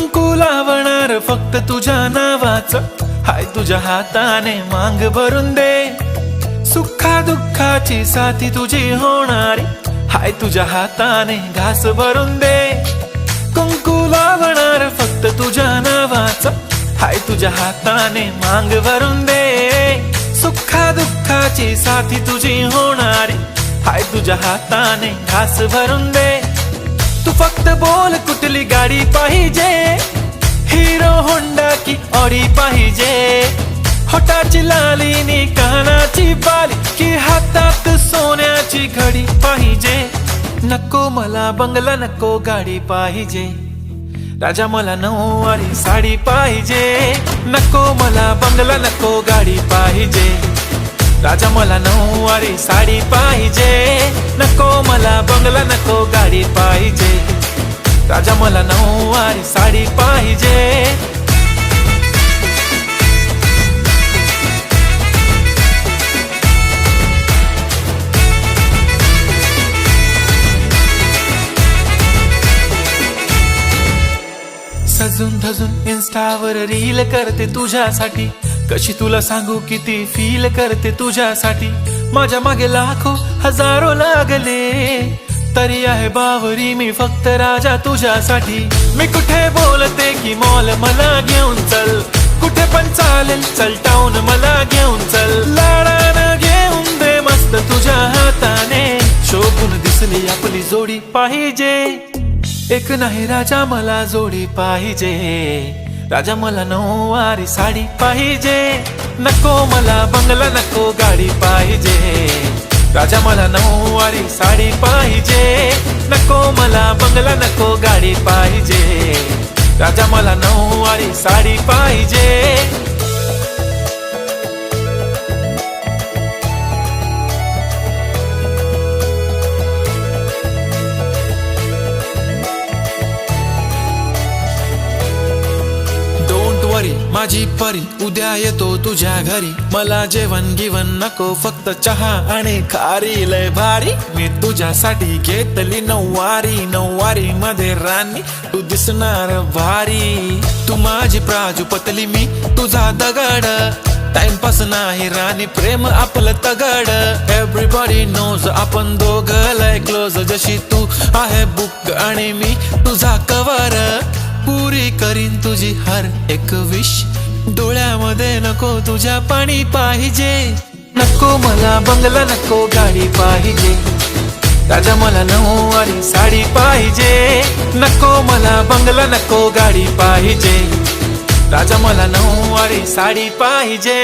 कुंकू लावणार फक्त तुझ्या नावाचं, हाय तुझ्या हाताने मांग भरून दे. सुखा दुःखाची साथी तुझी होणारी, हाय तुझ्या हाताने घास भरून दे. कुंकू लावणार फक्त तुझ्या नावाचं, हाय तुझ्या हाताने मांग भरून दे. सुखा दुःखाची साथी तुझी होणारी, हाय तुझ्या हाताने घास भरून दे. तू फक्त बोल कुठली गाडी पाहिजे, हिरो होंडा की ऑडी पाहिजे. होटाची लाली नी कानाची बाली, की हातात सोन्याची घडी पाहिजे. नको मला बंगला, नको गाडी पाहिजे. राजा मला नऊवारी साडी पाहिजे. नको मला बंगला, नको गाडी पाहिजे. राजा मला नऊवारी साडी पाहिजे. नको मला बंगला, नको गाडी पाहिजे. राजा मला नऊवारी साडी पाहिजे. सजून धजून इन्स्टावर रील करते तुझ्यासाठी, कशी तुला सांगू किती फील करते तुझ्यासाठी. माझ्या मागे लाखो हजारो लागले, तरी आहे बावरी मी फक्त राजा तुझ्यासाठी. मी कुठे बोलते की मॉल मला घेऊन चल, कुठे पण चालेल चल टाऊन मला घेऊन चल. लाडानं घेऊन दे मस्त तुझ्या हाताने, शोभून दिसली आपली जोडी पाहिजे. एक नाही राजा मला जोडी पाहिजे. राजा मला नऊवारी साडी पाहिजे. नको मला बंगला, नको गाडी पाहिजे. राजा मला नऊवारी साडी पाहिजे. नको मला बंगला, नको गाडी पाहिजे. राजा मला नऊवारी साडी पाहिजे. माझी परी उद्या येतो तुझ्या घरी. मला जेवण गिवण नको, फक्त चहा आणि खारी लय भारी. मी तुझ्यासाठी घेतली नऊवारी, नऊवारी मध्ये राणी तू दिसणार भारी. तू माझी प्राजूपतली, मी तुझा दगड. टाइमपास नाही राणी, प्रेम आपलं तगड. एव्हरीबॉडी नोज आपण दोघं लय क्लोज. जशी तू आहे बुक आणि मी तुझा कवर. पुरी करीन तुझी हर एक विश. डोळ्यामध्ये नको तुझ्या पाणी पाहिजे. नको मला बंगला, नको गाडी पाहिजे. राजा मला नऊवारी साडी पाहिजे. नको मला बंगला, नको गाडी पाहिजे. राजा मला नऊवारी साडी पाहिजे.